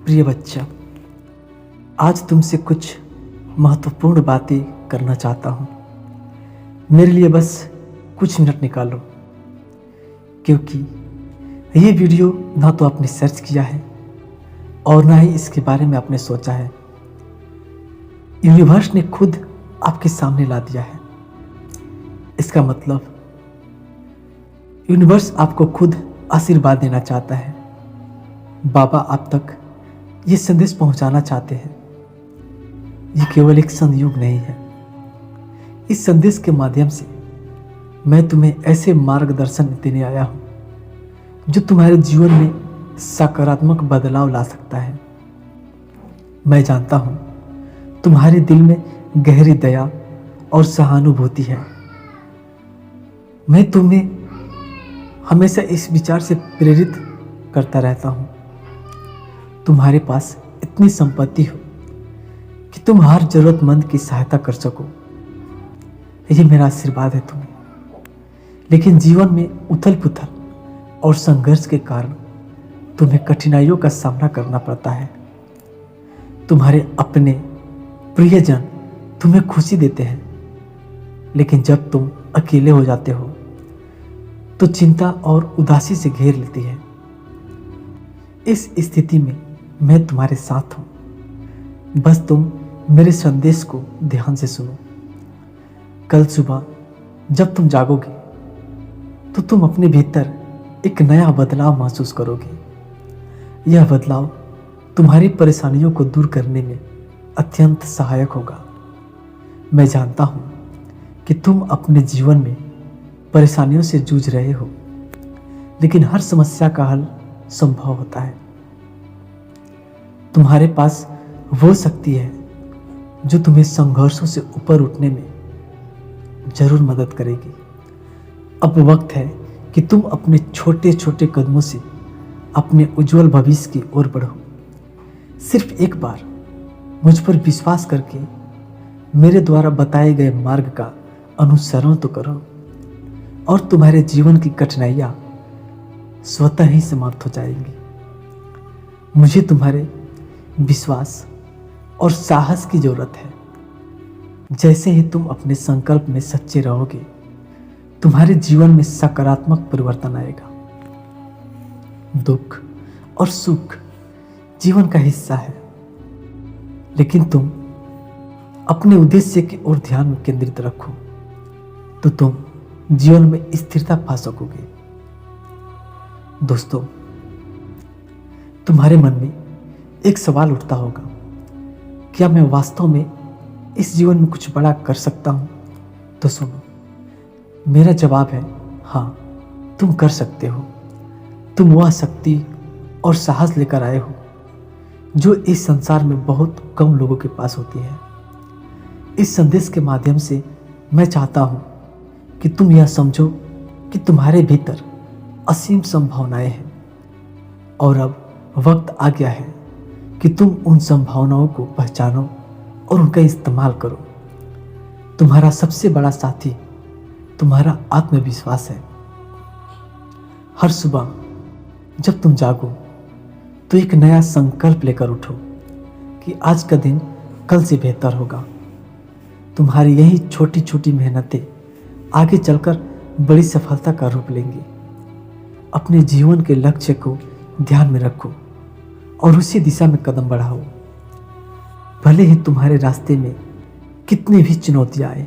प्रिय बच्चा, आज तुमसे कुछ महत्वपूर्ण बातें करना चाहता हूँ। मेरे लिए बस कुछ मिनट निकालो, क्योंकि ये वीडियो ना तो आपने सर्च किया है और ना ही इसके बारे में आपने सोचा है। यूनिवर्स ने खुद आपके सामने ला दिया है। इसका मतलब यूनिवर्स आपको खुद आशीर्वाद देना चाहता है। बाबा आप तक ये संदेश पहुंचाना चाहते हैं। ये केवल एक संयोग नहीं है। इस संदेश के माध्यम से मैं तुम्हें ऐसे मार्गदर्शन देने आया हूं जो तुम्हारे जीवन में सकारात्मक बदलाव ला सकता है। मैं जानता हूं तुम्हारे दिल में गहरी दया और सहानुभूति है। मैं तुम्हें हमेशा इस विचार से प्रेरित करता रहता हूं, तुम्हारे पास इतनी संपत्ति हो कि तुम हर जरूरतमंद की सहायता कर सको। ये मेरा आशीर्वाद है तुम्हें। लेकिन जीवन में उथल पुथल और संघर्ष के कारण तुम्हें कठिनाइयों का सामना करना पड़ता है। तुम्हारे अपने प्रियजन तुम्हें खुशी देते हैं, लेकिन जब तुम अकेले हो जाते हो तो चिंता और उदासी से घेर लेती है। इस स्थिति में मैं तुम्हारे साथ हूं। बस तुम मेरे संदेश को ध्यान से सुनो। कल सुबह जब तुम जागोगे तो तुम अपने भीतर एक नया बदलाव महसूस करोगे। यह बदलाव तुम्हारी परेशानियों को दूर करने में अत्यंत सहायक होगा। मैं जानता हूं कि तुम अपने जीवन में परेशानियों से जूझ रहे हो, लेकिन हर समस्या का हल संभव होता है। तुम्हारे पास वो शक्ति है जो तुम्हें संघर्षों से ऊपर उठने में जरूर मदद करेगी। अब वक्त है कि तुम अपने छोटे छोटे कदमों से अपने उज्जवल भविष्य की ओर बढ़ो। सिर्फ एक बार मुझ पर विश्वास करके मेरे द्वारा बताए गए मार्ग का अनुसरण तो करो और तुम्हारे जीवन की कठिनाइयां स्वतः ही समाप्त हो जाएंगी। मुझे तुम्हारे विश्वास और साहस की जरूरत है। जैसे ही तुम अपने संकल्प में सच्चे रहोगे, तुम्हारे जीवन में सकारात्मक परिवर्तन आएगा। दुख और सुख जीवन का हिस्सा है, लेकिन तुम अपने उद्देश्य की ओर ध्यान केंद्रित रखो तो तुम जीवन में स्थिरता पा सकोगे। दोस्तों, तुम्हारे मन में एक सवाल उठता होगा, क्या मैं वास्तव में इस जीवन में कुछ बड़ा कर सकता हूं? तो सुनो, मेरा जवाब है हाँ, तुम कर सकते हो। तुम वह शक्ति और साहस लेकर आए हो जो इस संसार में बहुत कम लोगों के पास होती है। इस संदेश के माध्यम से मैं चाहता हूं कि तुम यह समझो कि तुम्हारे भीतर असीम संभावनाएं हैं और अब वक्त आ गया है कि तुम उन संभावनाओं को पहचानो और उनका इस्तेमाल करो। तुम्हारा सबसे बड़ा साथी तुम्हारा आत्मविश्वास है। हर सुबह जब तुम जागो तो एक नया संकल्प लेकर उठो कि आज का दिन कल से बेहतर होगा। तुम्हारी यही छोटी छोटी मेहनतें आगे चलकर बड़ी सफलता का रूप लेंगी। अपने जीवन के लक्ष्य को ध्यान में रखो और उसी दिशा में कदम बढ़ाओ। भले ही तुम्हारे रास्ते में कितनी भी चुनौतियां आए,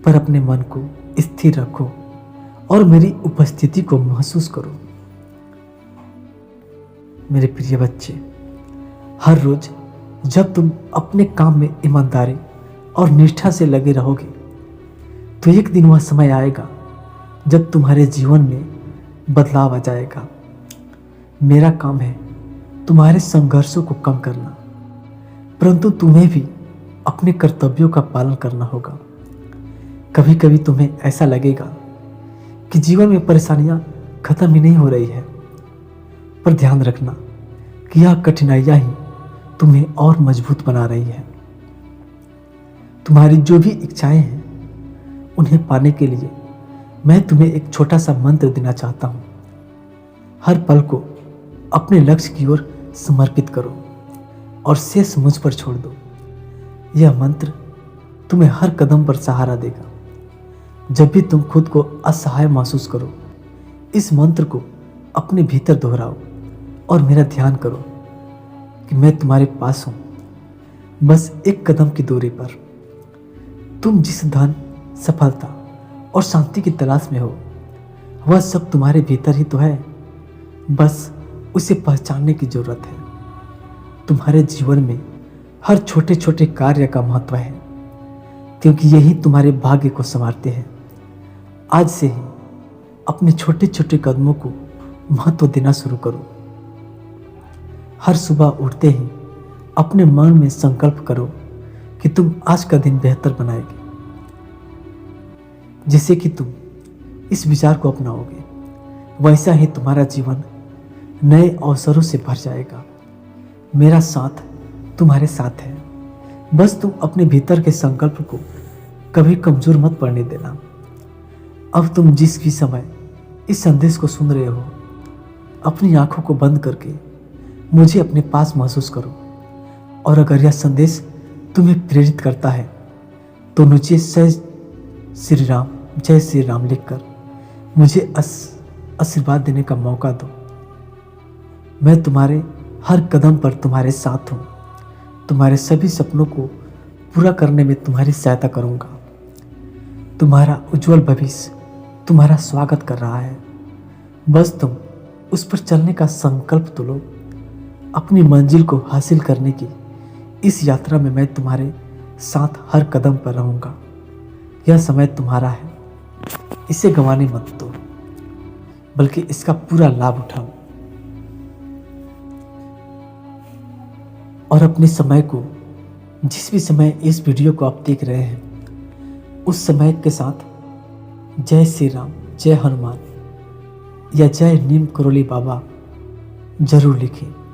पर अपने मन को स्थिर रखो और मेरी उपस्थिति को महसूस करो। मेरे प्रिय बच्चे, हर रोज जब तुम अपने काम में ईमानदारी और निष्ठा से लगे रहोगे तो एक दिन वह समय आएगा जब तुम्हारे जीवन में बदलाव आ जाएगा। मेरा काम है तुम्हारे संघर्षों को कम करना, परंतु तुम्हें भी अपने कर्तव्यों का पालन करना होगा। कभी कभी तुम्हें ऐसा लगेगा कि जीवन में परेशानियां खत्म ही नहीं हो रही है, पर ध्यान रखना कि यह कठिनाइयां ही तुम्हें और मजबूत बना रही है। तुम्हारी जो भी इच्छाएं हैं उन्हें पाने के लिए मैं तुम्हें एक छोटा सा मंत्र देना चाहता हूं। हर पल को अपने लक्ष्य की ओर समर्पित करो और शेष मुझ पर छोड़ दो। यह मंत्र तुम्हें हर कदम पर सहारा देगा। जब भी तुम खुद को असहाय महसूस करो, इस मंत्र को अपने भीतर दोहराओ और मेरा ध्यान करो कि मैं तुम्हारे पास हूं, बस एक कदम की दूरी पर। तुम जिस धन, सफलता और शांति की तलाश में हो, वह सब तुम्हारे भीतर ही तो है। बस उसे पहचानने की जरूरत है। तुम्हारे जीवन में हर छोटे छोटे कार्य का महत्व है, क्योंकि यही तुम्हारे भाग्य को संवारते हैं। आज से ही अपने छोटे छोटे कदमों को महत्व देना शुरू करो। हर सुबह उठते ही अपने मन में संकल्प करो कि तुम आज का दिन बेहतर बनाएगे। जैसे कि तुम इस विचार को अपनाओगे, वैसा ही तुम्हारा जीवन नए अवसरों से भर जाएगा। मेरा साथ तुम्हारे साथ है। बस तुम अपने भीतर के संकल्प को कभी कमजोर मत पड़ने देना। अब तुम जिस भी समय इस संदेश को सुन रहे हो, अपनी आंखों को बंद करके मुझे अपने पास महसूस करो। और अगर यह संदेश तुम्हें प्रेरित करता है तो नीचे जय श्री राम लिखकर मुझे आशीर्वाद देने का मौका दो। मैं तुम्हारे हर कदम पर तुम्हारे साथ हूँ। तुम्हारे सभी सपनों को पूरा करने में तुम्हारी सहायता करूँगा। तुम्हारा उज्जवल भविष्य तुम्हारा स्वागत कर रहा है। बस तुम उस पर चलने का संकल्प तो लो। अपनी मंजिल को हासिल करने की इस यात्रा में मैं तुम्हारे साथ हर कदम पर रहूँगा। यह समय तुम्हारा है, इसे गंवाने मत दो, बल्कि इसका पूरा लाभ उठाओ। और अपने समय को, जिस भी समय इस वीडियो को आप देख रहे हैं, उस समय के साथ जय श्री राम, जय हनुमान या जय नीम करोली बाबा जरूर लिखें।